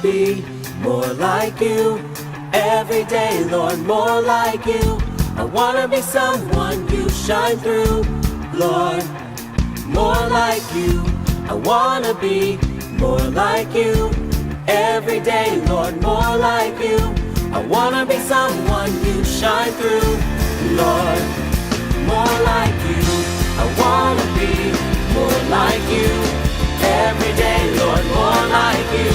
be more like you. Every day, Lord, more like you. I wanna be someone you shine through, Lord, more like you. I wanna be more like you. Every day, Lord, more like you. I wanna be someone you shine through, Lord, more like you. I wanna be more like you. Every day, Lord, more like you.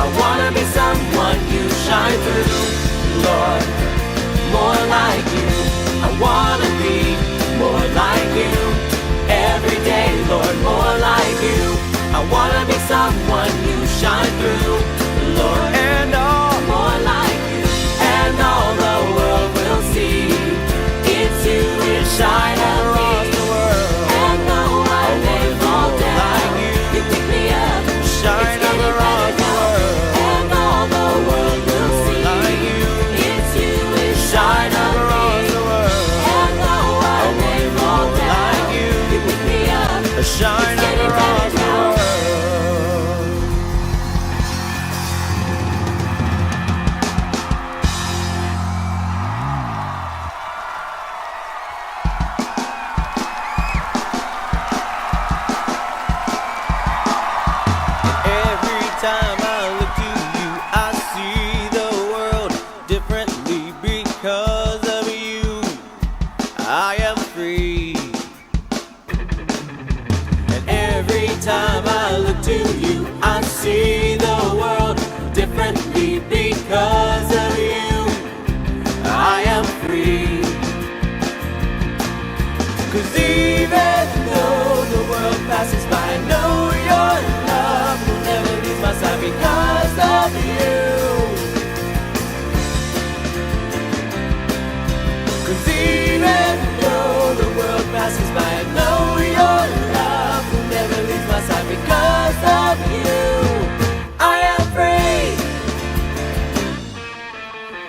I wanna be someone you shine through, Lord, more like you. I wanna be more like you. Every day, Lord, more like you. I wanna be someone you shine through, Lord, and all more like you. And all the world will see it's you that shine across the world. And though I may fall down, you pick me up, shine across the world. And all the world will see it's you that shine across the world. And though I may fall down, you pick me up, shine across the world. Time I look to you, I see the world differently because of you. I am free. And every time I look to you, I see the world differently because of you. I am free. 'Cause even though the world passes by, I know your love will never leave my side because of you. 'Cause even though the world passes by, I know your love will never leave my side because of you. I am free.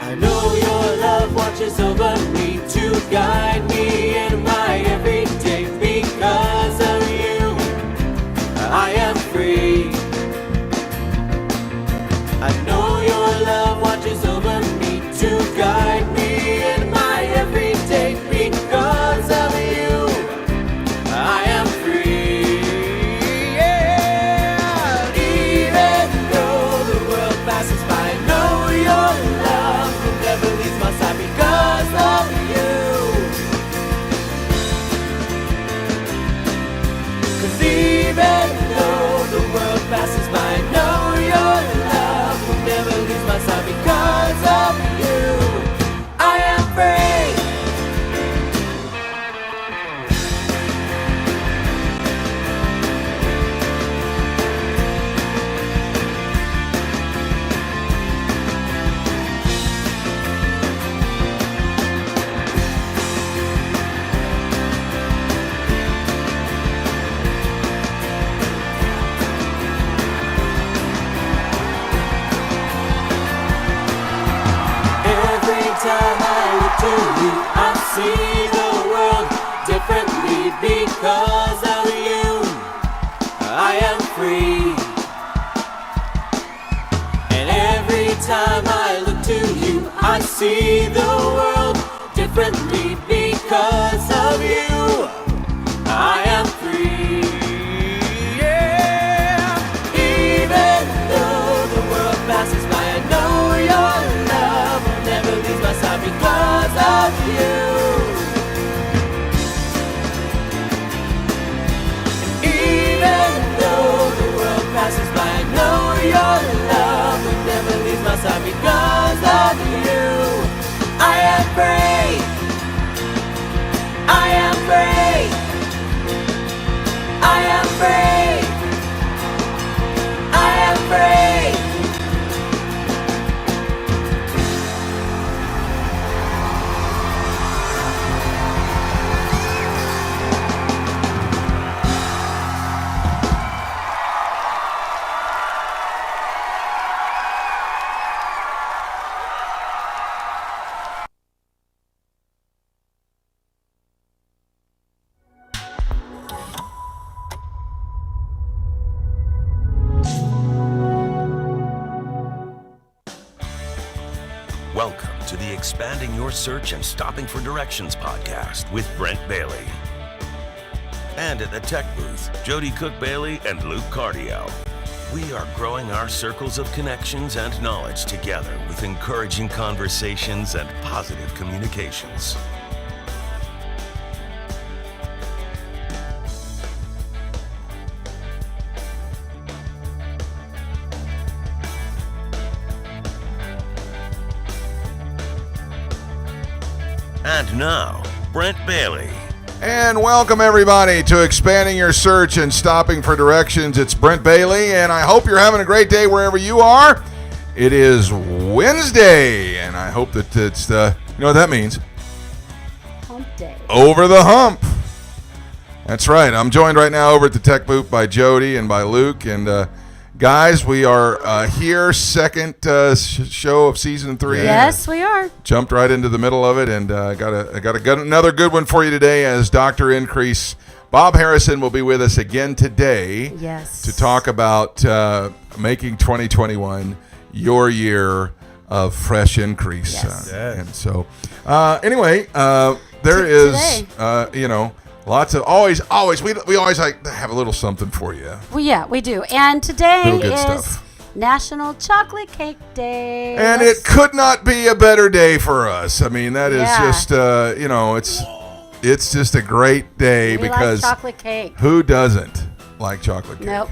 I know your love watches over me to guide me in my everyday because of you. I am free. I know your love watches over me to guide me in my everyday because of you. I am free. Yeah. Even though the world passes by, I know your love will never leave my side because of you. 'Cause even though the world passes by, I know your love will never leave my side because of you. I am free. Every time I look to you, I see the world differently because of you. I am free. And every time I look to you, I see the world differently because of you. I am free. Yeah. Even though the world passes by, I know your love will never leave my side because of you. Even though the world passes by, I know your love will never leave my side because of you. I am free. I am free. I am free. I am free. Expanding Your Search and Stopping for Directions podcast with Brent Bailey. And at the tech booth, Jody Cook-Bailey and Luke Cardio. We are growing our circles of connections and knowledge together with encouraging conversations and positive communications. And now, Brent Bailey. And welcome everybody to Expanding Your Search and Stopping for Directions. It's Brent Bailey, and I hope you're having a great day wherever you are. It is Wednesday, and I hope that it's, you know what that means? Hump day. Over the hump. That's right. I'm joined right now over at the tech booth by Jody and by Luke. And guys, we are here, second show of season 3. Yes, we are. Jumped right into the middle of it, and I got another good one for you today. As Dr. Increase Bob Harrison will be with us again today. Yes. To talk about making 2021 your year of fresh increase. Yes. And so, anyway, there is, lots of always we always like to have a little something for you. Well, yeah, we do. And today Little good is stuff. National Chocolate Cake Day. And it could not be a better day for us. I mean, that is just, it's just a great day we because like chocolate cake. Who doesn't like chocolate cake? Nope.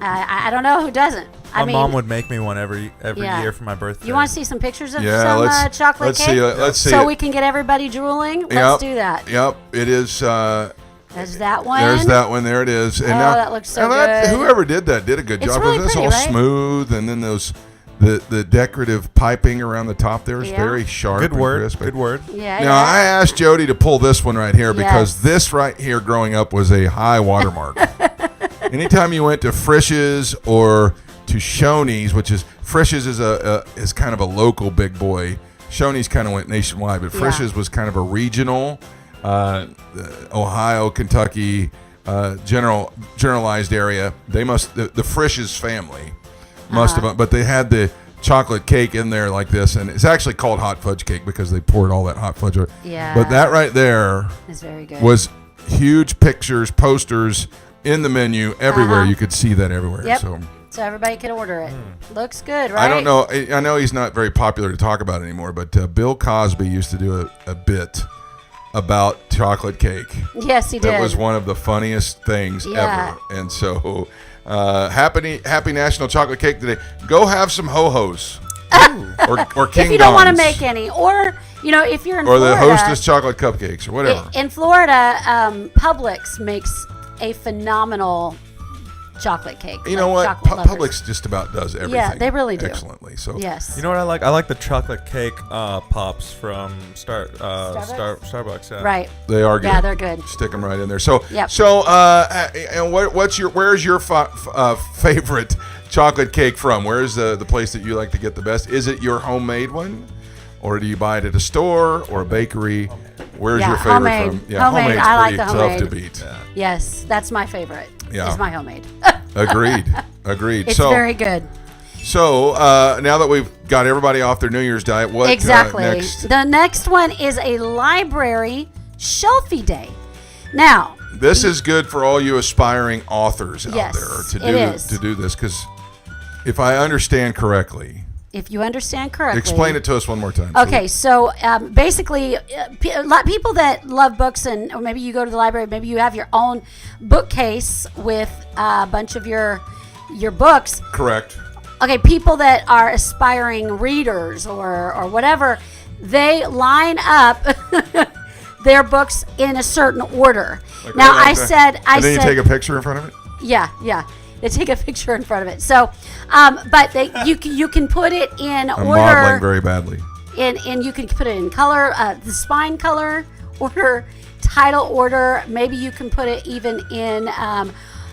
I don't know who doesn't. My mom would make me one every year for my birthday. You want to see some pictures of Yeah, some chocolate cake? Let's see. So we can get everybody drooling? Let's do that. Yep, it is. There's that one. There's that one. There it is. And now, that looks so good. good. Whoever did that did a good It's job. really It's pretty, all right? smooth, and then the decorative piping around the top there is very sharp. Good and word. crisp. Good word. Yeah. Now, I asked Jody to pull this one right here because Yes. this right here growing up was a high watermark. Anytime you went to Frisch's or to Shoney's, which is Frisch's is kind of a local big boy. Shoney's kind of went nationwide, but Frisch's was kind of a regional, Ohio, Kentucky, generalized area. They the Frisch's family must have, but they had the chocolate cake in there like this, and it's actually called hot fudge cake because they poured all that hot fudge. Yeah. But that right there It's very good. was huge pictures, posters in the menu everywhere. You could see that everywhere. Yep. So everybody can order it. Looks good, right? I don't know. I know he's not very popular to talk about anymore, but Bill Cosby used to do a bit about chocolate cake. Yes, he did. That was one of the funniest things ever. And so, happy National Chocolate Cake Day. Go have some ho-hos. or King if you don't want to Don's. make any, or if you're in or Florida, the Hostess chocolate cupcakes or whatever. In Florida, Publix makes a phenomenal chocolate cake. You know what? Publix just about does everything. Yeah, they really do. Excellently. So Yes. You know what I like? I like the chocolate cake pops from Starbucks. Yeah. Right. they are good. Yeah, they're good. Stick them right in there. So, Yep. And where's your favorite chocolate cake from? Where's the place that you like to get the best? Is it your homemade one, or do you buy it at a store or a bakery? Where's your favorite homemade. from? Yeah, Homemade. homemade's I like pretty the tough to homemade. beat. Yes, that's my favorite. Yeah. Is my homemade. Agreed. It's so, very good. So now that we've got everybody off their New Year's diet, what Exactly. next? The next one is a library shelfie day. Now, This is good for all you aspiring authors out Yes, there it is. to do this, because if I understand correctly, if you understand correctly, explain it to us one more time. Okay, so basically, people that love books, or maybe you go to the library, maybe you have your own bookcase with a bunch of your books. Correct. Okay, people that are aspiring readers or whatever, they line up their books in a certain order. Like, now, like I that. said, And then you take a picture in front of it? yeah. They take a picture in front of it. So, but you can put it in I'm order. modeling very badly. And you can put it in color, the spine color order, title order. Maybe you can put it even in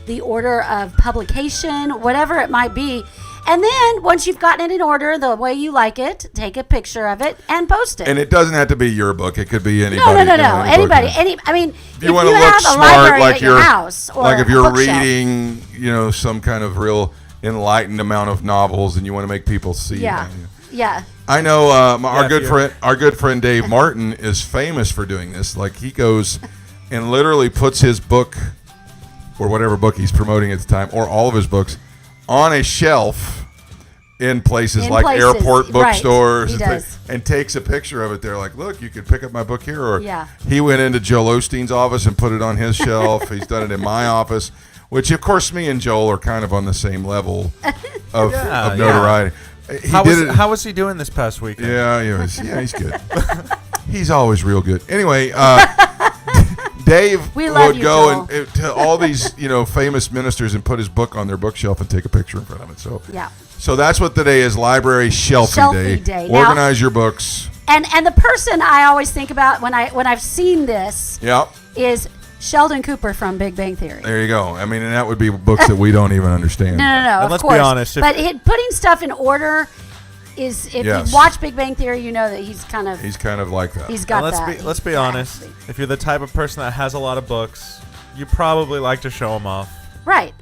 the order of publication, whatever it might be. And then once you've gotten it in order, the way you like it, take a picture of it and post it. And it doesn't have to be your book. It could be anybody. No. Anybody. If you want you to look have a smart, library like at your house, or like if a you're bookshelf. reading, some kind of real enlightened amount of novels, and you want to make people see. Yeah. Yeah. I know our Yeah, good friend Dave Martin is famous for doing this. Like he goes and literally puts his book or whatever book he's promoting at the time, or all of his books, on a shelf in places like airport bookstores, and takes a picture of it there. Like, look, you could pick up my book here. Or he went into Joel Osteen's office and put it on his shelf. He's done it in my office, which of course me and Joel are kind of on the same level of notoriety. How was he doing this past weekend? Yeah, he's good. He's always real good. Anyway, Dave would go to all these, famous ministers and put his book on their bookshelf and take a picture in front of it. So that's what today is, Library Shelfie Day. Organize your books. And the person I always think about when I've seen this is Sheldon Cooper from Big Bang Theory. There you go. I mean, and that would be books that we don't even understand. No. And let's be honest. But putting stuff in order is, if you watch Big Bang Theory, you know that he's kind of like that. He's got that. Let's be honest. If you're the type of person that has a lot of books, you probably like to show them off. Right.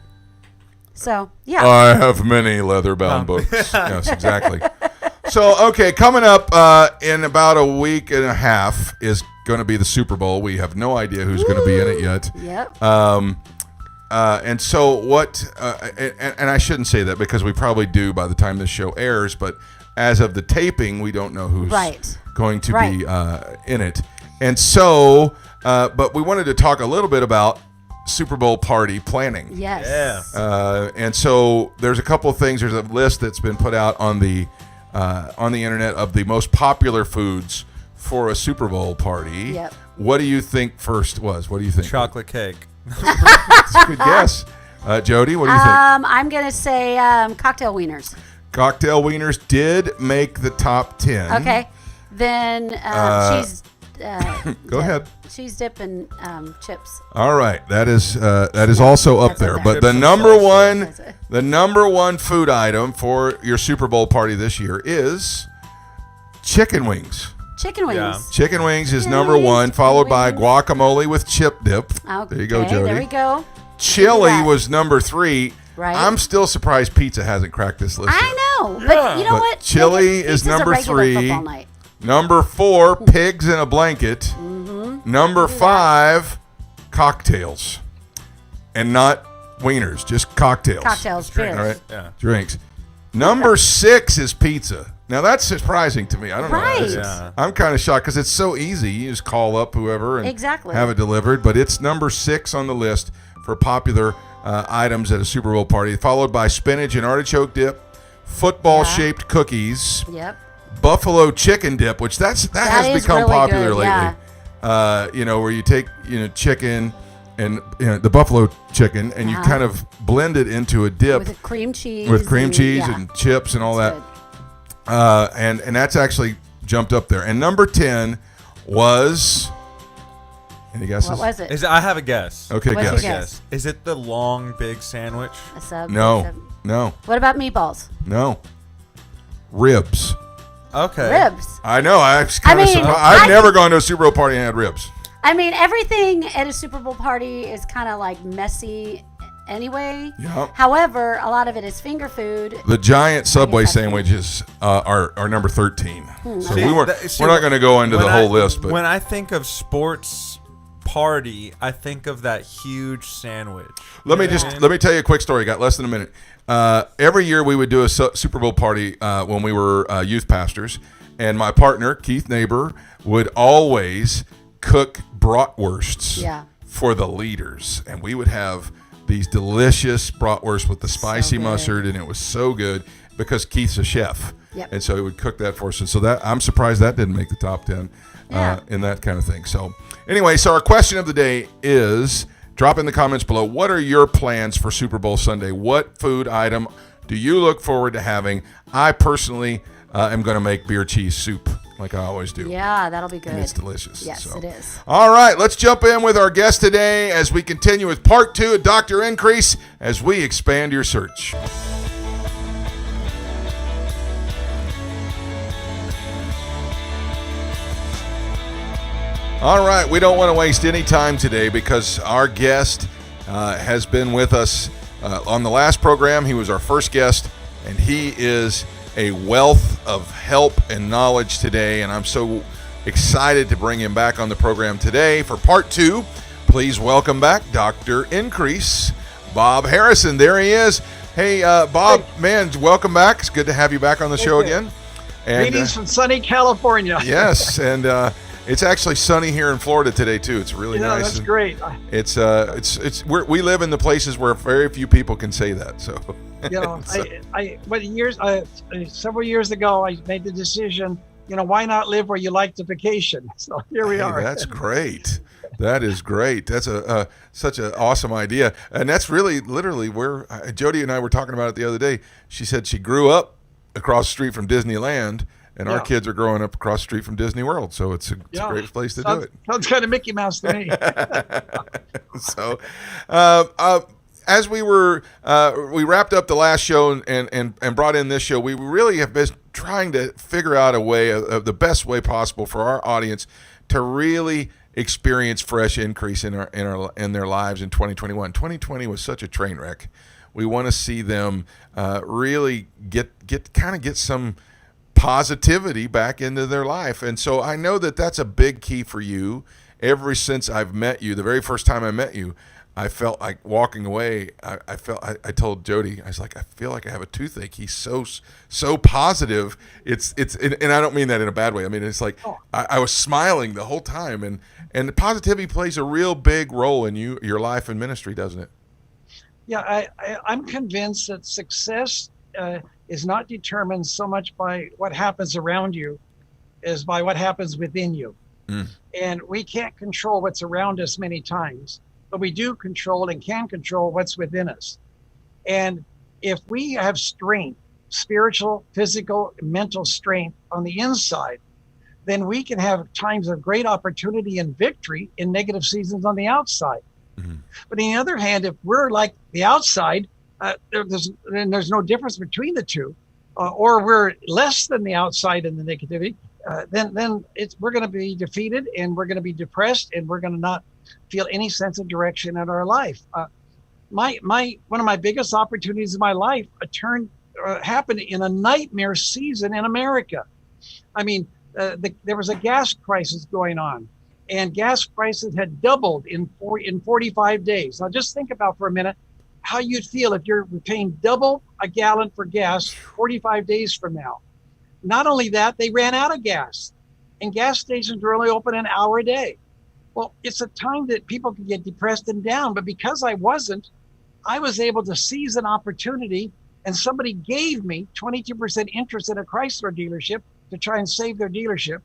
So, yeah. I have many leather-bound books. Yes, exactly. So, okay, coming up in about a week and a half is going to be the Super Bowl. We have no idea who's going to be in it yet. Yep. And so what, and I shouldn't say that because we probably do by the time this show airs, but as of the taping, we don't know who's going to be in it. And so, but we wanted to talk a little bit about Super Bowl party planning. Yes. Yeah. And so there's a couple of things. There's a list that's been put out on the internet of the most popular foods for a Super Bowl party. Yep. What do you think first was? What do you think? Chocolate cake. That's a good guess. Jody, what do you think? I'm going to say cocktail wieners. Cocktail wieners did make the top 10. Okay. Then cheese Go ahead. Cheese dip and chips. All right. That is also up there. But the number one food item for your Super Bowl party this year is chicken wings. Chicken wings. Yeah. Chicken wings is number one, followed by guacamole with chip dip. Okay, there you go, Jody. There we go. Chili was number 3. Right. I'm still surprised pizza hasn't cracked this list yet. I know, but you know what? Chili is number 3. Number 4, pigs in a blanket. Mm-hmm. Number 5, cocktails, and not wieners, just cocktails. Cocktails, all right, drinks. Number 6 is pizza. Now that's surprising to me. I don't know. Yeah. I'm kind of shocked because it's so easy. You just call up whoever and have it delivered. But it's number 6 on the list for popular items at a Super Bowl party, followed by spinach and artichoke dip, football-shaped cookies, buffalo chicken dip, which that has become really popular lately. Yeah. Where you take chicken and the buffalo chicken and you kind of blend it into a dip with cream cheese, and chips and all that. And that's actually jumped up there. And number 10 was. Any guesses? What was it? I have a guess. Okay, What's your guess? Is it the long, big sandwich? A sub? No. What about meatballs? No. Ribs. Okay. Ribs. I know. I've never gone to a Super Bowl party and had ribs. I mean, everything at a Super Bowl party is kind of like messy anyway. Yep. However, a lot of it is finger food. The giant Subway sandwiches are number 13. So we're not going to go into the whole list. But when I think of sports party, I think of that huge sandwich. Let me tell you a quick story. Got less than a minute. Every year we would do a Super Bowl party when we were youth pastors, and my partner Keith Neighbor would always cook bratwursts for the leaders, and we would have these delicious bratwursts with the spicy mustard, and it was so good because Keith's a chef, and so he would cook that for us. And so that I'm surprised that didn't make the top 10 in that kind of thing. So anyway, so our question of the day is, drop in the comments below, what are your plans for Super Bowl Sunday? What food item do you look forward to having? I personally am going to make beer cheese soup like I always do. Yeah, that'll be good. And it's delicious. Yes, it is. All right, let's jump in with our guest today as we continue with part 2 of Dr. Increase as we expand your search. All right, we don't want to waste any time today because our guest has been with us on the last program. He was our first guest, and he is a wealth of help and knowledge today, and I'm so excited to bring him back on the program today for part 2. Please welcome back Dr. Increase, Bob Harrison. There he is. Hey, Bob, man, welcome back. It's good to have you back on the show again. And, greetings from sunny California. Yes, and it's actually sunny here in Florida today too. It's really nice. That's great. We live in the places where very few people can say that. So, several years ago, I made the decision. Why not live where you like to vacation? So here we are. That's great. That is great. That's such an awesome idea, and that's really literally where Jody and I were talking about it the other day. She said she grew up across the street from Disneyland, and our kids are growing up across the street from Disney World. So it's a great place to do it. Sounds kind of Mickey Mouse to me. So, as we wrapped up the last show and brought in this show, we really have been trying to figure out a way of the best way possible for our audience to really experience fresh increase in their lives in 2021. 2020 was such a train wreck. We want to see them really get some positivity back into their life. And so I know that that's a big key for you. Ever since I've met you, the very first time I met you, I felt like walking away. I told Jody, I was like, I feel like I have a toothache. He's so positive. It's and I don't mean that in a bad way. I mean, it's like I was smiling the whole time, and positivity plays a real big role in your life and ministry, doesn't it? Yeah, I'm convinced that success is not determined so much by what happens around you as by what happens within you. And we can't control what's around us many times, but we do control and can control what's within us. And if we have strength, spiritual, physical, mental strength on the inside, then we can have times of great opportunity and victory in negative seasons on the outside. But on the other hand, if we're like the outside, there's no difference between the two, or we're less than the outside in the negativity, then we're going to be defeated, and we're going to be depressed, and we're going to not feel any sense of direction in our life. One of my biggest opportunities in my life happened in a nightmare season in America. I mean, there was a gas crisis going on, and gas prices had doubled in 45 days. Now, just think about for a minute how you'd feel if you're paying double a gallon for gas 45 days from now. Not only that, they ran out of gas, and gas stations were only open an hour a day. Well, it's a time that people can get depressed and down, but because I wasn't, I was able to seize an opportunity, and somebody gave me 22% interest in a Chrysler dealership to try and save their dealership.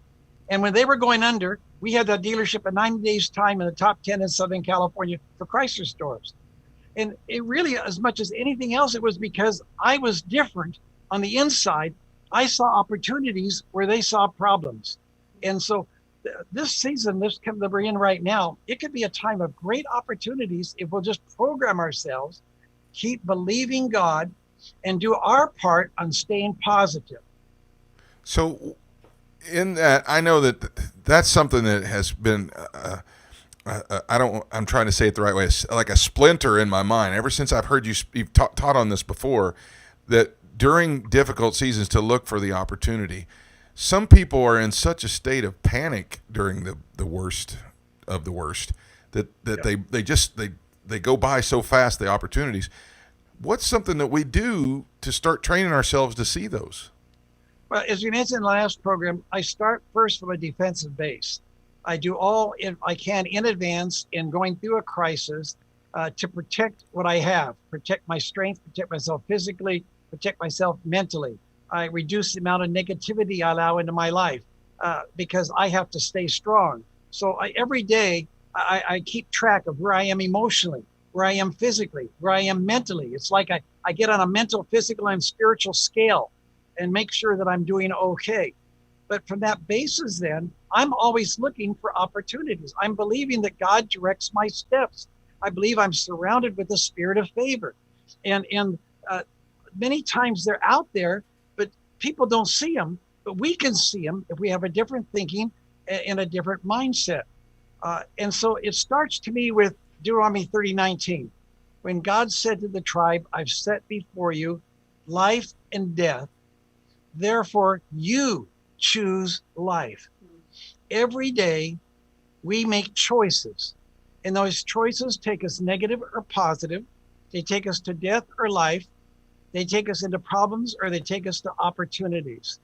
And when they were going under, we had that dealership in 90 days' time in the top 10 in Southern California for Chrysler stores. And it really, as much as anything else, it was because I was different on the inside. I saw opportunities where they saw problems. And so this season, that we're in right now, it could be a time of great opportunities if we'll just program ourselves, keep believing God, and do our part on staying positive. So in that, I know that's something that has been, I'm trying to say it the right way, like a splinter in my mind. Ever since I've heard you've taught on this before, that during difficult seasons to look for the opportunity. Some people are in such a state of panic during the worst of the worst that they go by so fast, the opportunities. What's something that we do to start training ourselves to see those? Well, as we mentioned in the last program, I start first from a defensive base. I do all I can in advance in going through a crisis to protect what I have, protect my strength, protect myself physically, protect myself mentally. I reduce the amount of negativity I allow into my life because I have to stay strong. So every day I keep track of where I am emotionally, where I am physically, where I am mentally. It's like I get on a mental, physical, and spiritual scale and make sure that I'm doing okay. But from that basis, then, I'm always looking for opportunities. I'm believing that God directs my steps. I believe I'm surrounded with the spirit of favor. And many times they're out there, but people don't see them. But we can see them if we have a different thinking and a different mindset. And so it starts to me with Deuteronomy 30:19, when God said to the tribe, I've set before you life and death, Therefore, you choose life. Every day, we make choices. And those choices take us negative or positive. They take us to death or life. They take us into problems or they take us to opportunities.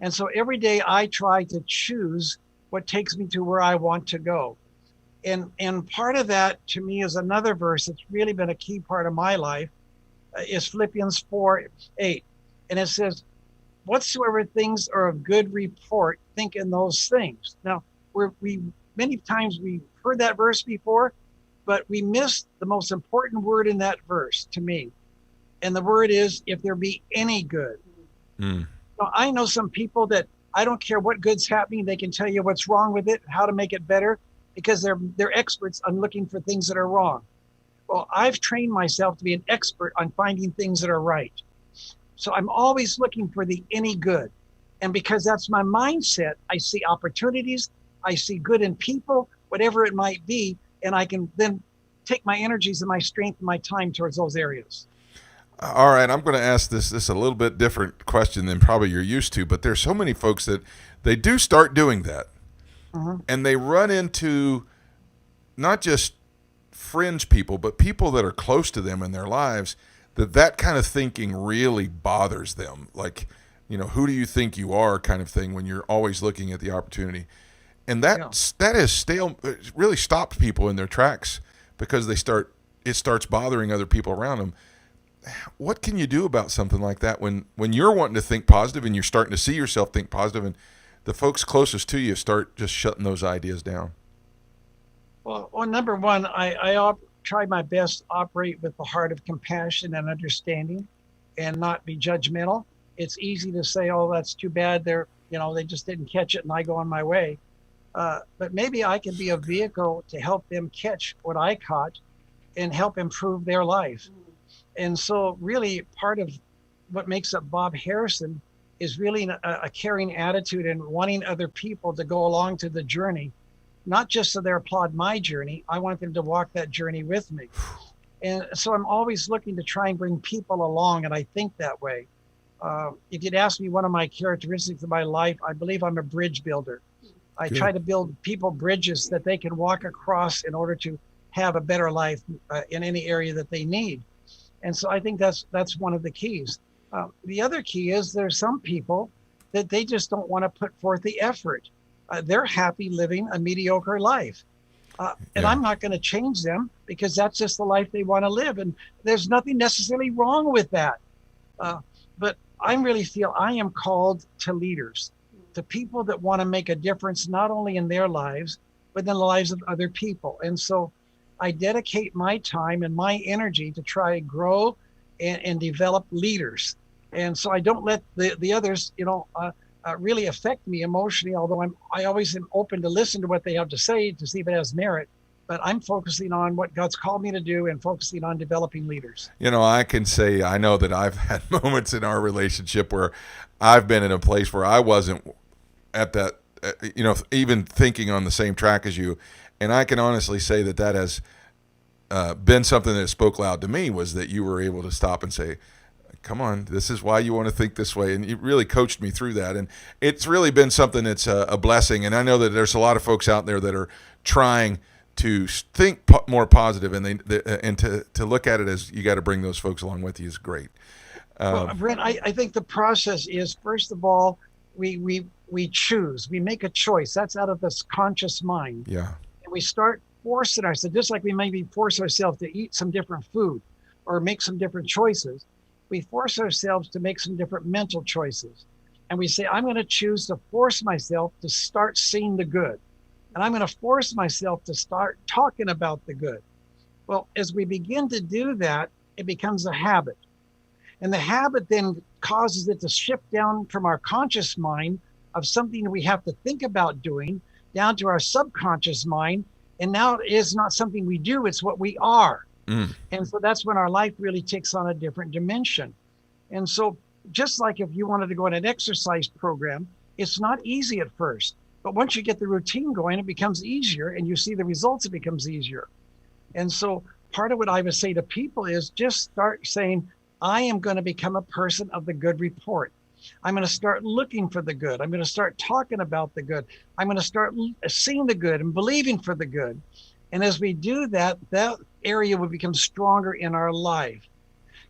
And so every day I try to choose what takes me to where I want to go. And part of that to me is another verse that's really been a key part of my life is Philippians 4:8. And it says, whatsoever things are of good report, think in those things. Now, we many times we've heard that verse before, but we missed the most important word in that verse to me. And the word is, if there be any good. Mm. Now, I know some people that I don't care what good's happening, they can tell you what's wrong with it, how to make it better, because they're experts on looking for things that are wrong. Well, I've trained myself to be an expert on finding things that are right. So I'm always looking for the any good. And because that's my mindset, I see opportunities, I see good in people, whatever it might be, and I can then take my energies and my strength and my time towards those areas. All right, I'm going to ask this a little bit different question than probably you're used to, but there's so many folks that they do start doing that. And they run into not just fringe people, but people that are close to them in their lives, that kind of thinking really bothers them. Like, who do you think you are kind of thing when you're always looking at the opportunity. And that has really stopped people in their tracks because it starts bothering other people around them. What can you do about something like that when you're wanting to think positive and you're starting to see yourself think positive and the folks closest to you start just shutting those ideas down? Well, number one, I try my best to operate with the heart of compassion and understanding and not be judgmental. It's easy to say, oh, that's too bad. They just didn't catch it and I go on my way. But maybe I can be a vehicle to help them catch what I caught and help improve their life. And so really part of what makes up Bob Harrison is really a caring attitude and wanting other people to go along to the journey, not just so they applaud my journey. I want them to walk that journey with me. And so I'm always looking to try and bring people along, and I think that way. If you'd ask me one of my characteristics of my life, I believe I'm a bridge builder. I try to build people bridges that they can walk across in order to have a better life in any area that they need. And so I think that's one of the keys. The other key is there's some people that they just don't want to put forth the effort. They're happy living a mediocre life. And I'm not going to change them because that's just the life they want to live. And there's nothing necessarily wrong with that. But I really feel I am called to leaders, to people that want to make a difference, not only in their lives, but in the lives of other people. And so I dedicate my time and my energy to try to grow and develop leaders. And so I don't let the others, really affect me emotionally, although I always am open to listen to what they have to say to see if it has merit. But I'm focusing on what God's called me to do and focusing on developing leaders. I can say I know that I've had moments in our relationship where I've been in a place where I wasn't at that, even thinking on the same track as you. And I can honestly say that has been something that spoke loud to me, was that you were able to stop and say, come on, this is why you want to think this way. And you really coached me through that. And it's really been something that's a blessing. And I know that there's a lot of folks out there that are trying to think more positive, and to look at it as you got to bring those folks along with you is great. Well, Brent, I think the process is, first of all, we choose, we make a choice. That's out of this conscious mind. Yeah. And we start forcing ourselves, just like we maybe force ourselves to eat some different food or make some different choices. We force ourselves to make some different mental choices. And we say, I'm going to choose to force myself to start seeing the good. And I'm going to force myself to start talking about the good. Well, as we begin to do that, it becomes a habit. And the habit then causes it to shift down from our conscious mind of something we have to think about doing down to our subconscious mind. And now it is not something we do, it's what we are. And so that's when our life really takes on a different dimension. And so just like if you wanted to go on an exercise program, it's not easy at first. But once you get the routine going, it becomes easier, and you see the results, it becomes easier. And so part of what I would say to people is just start saying, I am going to become a person of the good report. I'm going to start looking for the good. I'm going to start talking about the good. I'm going to start seeing the good and believing for the good. And as we do that, that area will become stronger in our life.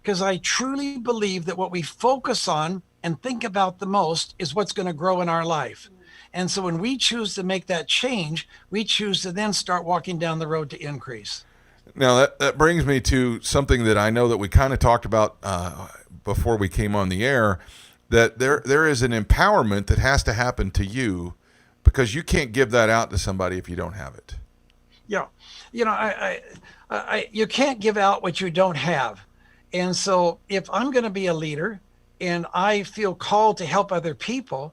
Because I truly believe that what we focus on and think about the most is what's going to grow in our life. And so when we choose to make that change, we choose to then start walking down the road to increase. Now, that brings me to something that I know that we kind of talked about before we came on the air, that there is an empowerment that has to happen to you, because you can't give that out to somebody if you don't have it. Yeah. You know, you can't give out what you don't have. And so if I'm going to be a leader and I feel called to help other people,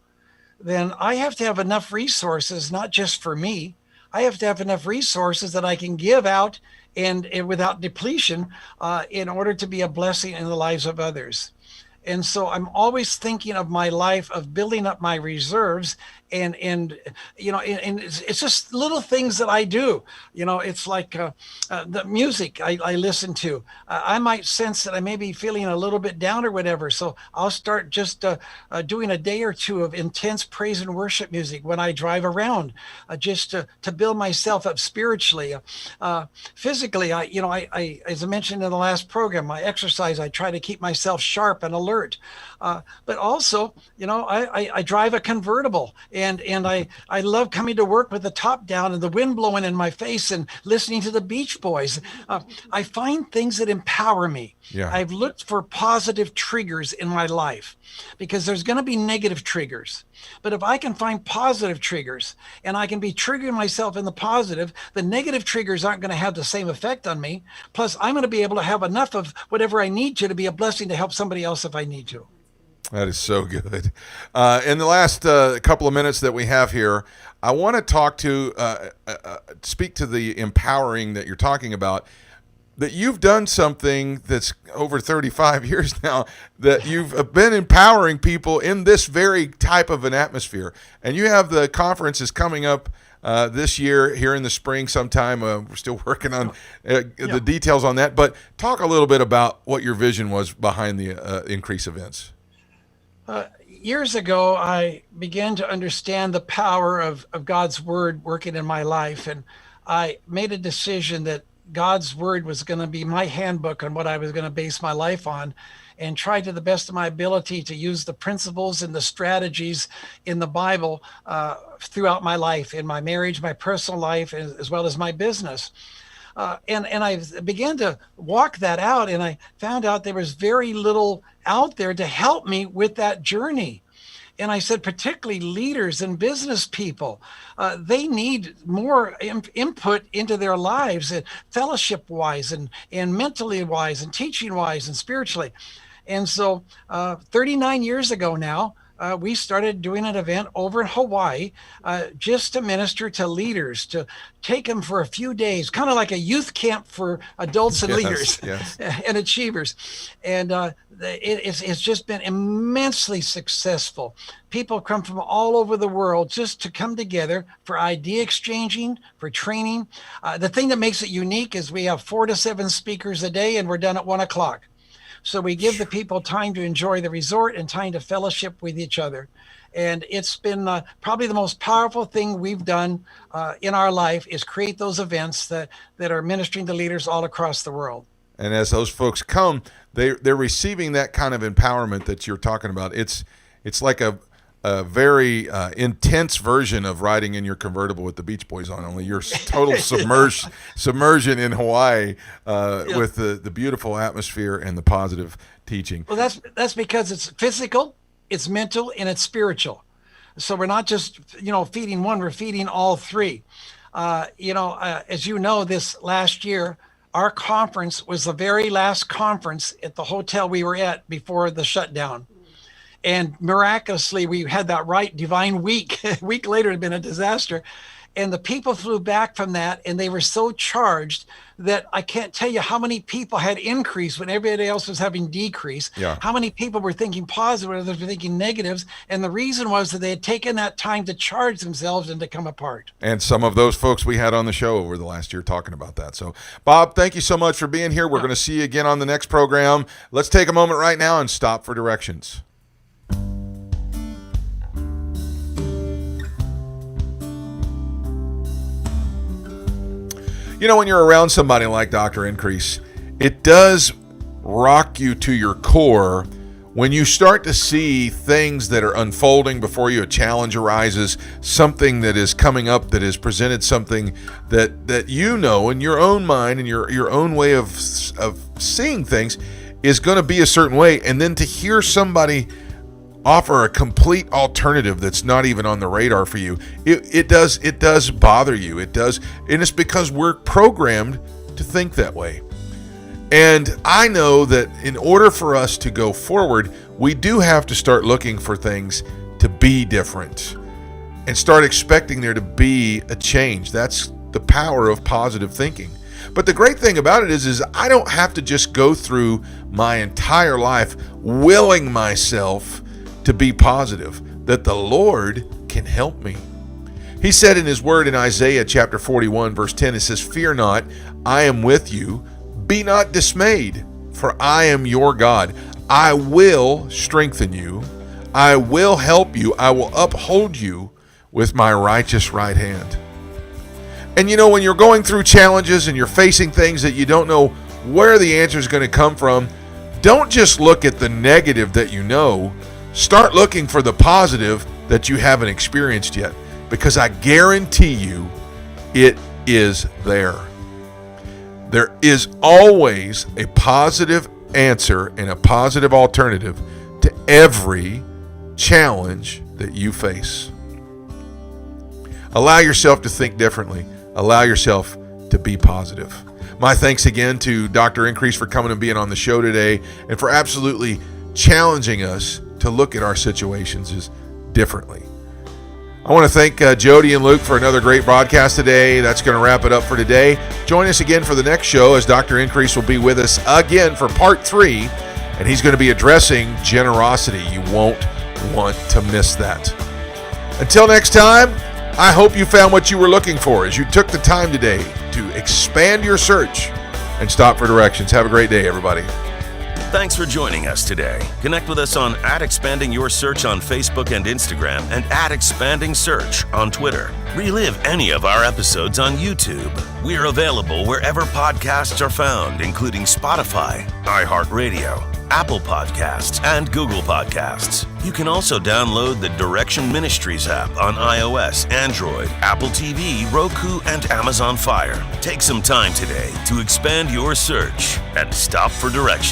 then I have to have enough resources, not just for me. I have to have enough resources that I can give out and without depletion in order to be a blessing in the lives of others. And so I'm always thinking of my life of building up my reserves, and you know, and it's just little things that I do. You know, it's like the music I listen to. I might sense that I may be feeling a little bit down or whatever, so I'll start just doing a day or two of intense praise and worship music when I drive around, just to build myself up spiritually. Physically, I as I mentioned in the last program, my exercise, I try to keep myself sharp and alert. But also, you know, I drive a convertible, and I love coming to work with the top down and the wind blowing in my face and listening to the Beach Boys. I find things that empower me. Yeah. I've looked for positive triggers in my life, because there's going to be negative triggers. But if I can find positive triggers and I can be triggering myself in the positive, the negative triggers aren't going to have the same effect on me. Plus, I'm going to be able to have enough of whatever I need to be a blessing to help somebody else if I need to. That is so good. In the last couple of minutes that we have here, I want to talk to, speak to the empowering that you're talking about. That you've done something that's over 35 years now, that you've been empowering people in this very type of an atmosphere. And you have the conferences coming up this year here in the spring sometime. We're still working on the details on that. But talk a little bit about what your vision was behind the Increase events. Years ago, I began to understand the power of God's word working in my life. And I made a decision that God's word was going to be my handbook on what I was going to base my life on, and try to the best of my ability to use the principles and the strategies in the Bible throughout my life, in my marriage, my personal life, as well as my business. And I began to walk that out, and I found out there was very little out there to help me with that journey. And I said, particularly leaders and business people, they need more input into their lives, fellowship-wise and mentally-wise and teaching-wise and spiritually. And so 39 years ago now, we started doing an event over in Hawaii just to minister to leaders, to take them for a few days, kind of like a youth camp for adults and leaders and achievers. And it's just been immensely successful. People come from all over the world just to come together for idea exchanging, for training. The thing that makes it unique is we have 4 to 7 speakers a day, and we're done at 1 o'clock. So we give the people time to enjoy the resort and time to fellowship with each other. And it's been probably the most powerful thing we've done in our life, is create those events that are ministering to leaders all across the world. And as those folks come, they're receiving that kind of empowerment that you're talking about. It's like a very intense version of riding in your convertible with the Beach Boys on, only you're total submersion in Hawaii with the beautiful atmosphere and the positive teaching. Well, that's because it's physical, it's mental, and it's spiritual. So we're not just, feeding one, we're feeding all three. As you know, this last year, our conference was the very last conference at the hotel we were at before the shutdown. And miraculously, we had that right divine week. A week later, it had been a disaster. And the people flew back from that, and they were so charged that I can't tell you how many people had increase when everybody else was having decrease. Yeah. How many people were thinking positive, others were thinking negatives. And the reason was that they had taken that time to charge themselves and to come apart. And some of those folks we had on the show over the last year talking about that. So, Bob, thank you so much for being here. We're going to see you again on the next program. Let's take a moment right now and stop for directions. You know, when you're around somebody like Dr. Increase, it does rock you to your core when you start to see things that are unfolding before you. A challenge arises, something that is coming up that has presented something that you know in your own mind and your own way of seeing things is going to be a certain way, and then to hear somebody offer a complete alternative that's not even on the radar for you, it does bother you. It does, and it's because we're programmed to think that way. And I know that in order for us to go forward, we do have to start looking for things to be different and start expecting there to be a change. That's the power of positive thinking. But the great thing about it is I don't have to just go through my entire life willing myself to be positive, that the Lord can help me. He said in his word in Isaiah chapter 41, verse 10, it says, "Fear not, I am with you. Be not dismayed, for I am your God. I will strengthen you. I will help you. I will uphold you with my righteous right hand." And you know, when you're going through challenges and you're facing things that you don't know where the answer is going to come from, don't just look at the negative that you know. Start looking for the positive that you haven't experienced yet, because I guarantee you it is there. There is always a positive answer and a positive alternative to every challenge that you face. Allow yourself to think differently. Allow yourself to be positive. My thanks again to Dr. Increase for coming and being on the show today and for absolutely challenging us to look at our situations differently. I want to thank Jody and Luke for another great broadcast today. That's going to wrap it up for today. Join us again for the next show, as Dr. Increase will be with us again for part 3, and he's going to be addressing generosity. You won't want to miss that. Until next time, I hope you found what you were looking for as you took the time today to expand your search and stop for directions. Have a great day, everybody. Thanks for joining us today. Connect with us on @expandingyoursearch on Facebook and Instagram and @expandingsearch on Twitter. Relive any of our episodes on YouTube. We're available wherever podcasts are found, including Spotify, iHeartRadio, Apple Podcasts, and Google Podcasts. You can also download the Direction Ministries app on iOS, Android, Apple TV, Roku, and Amazon Fire. Take some time today to expand your search and stop for directions.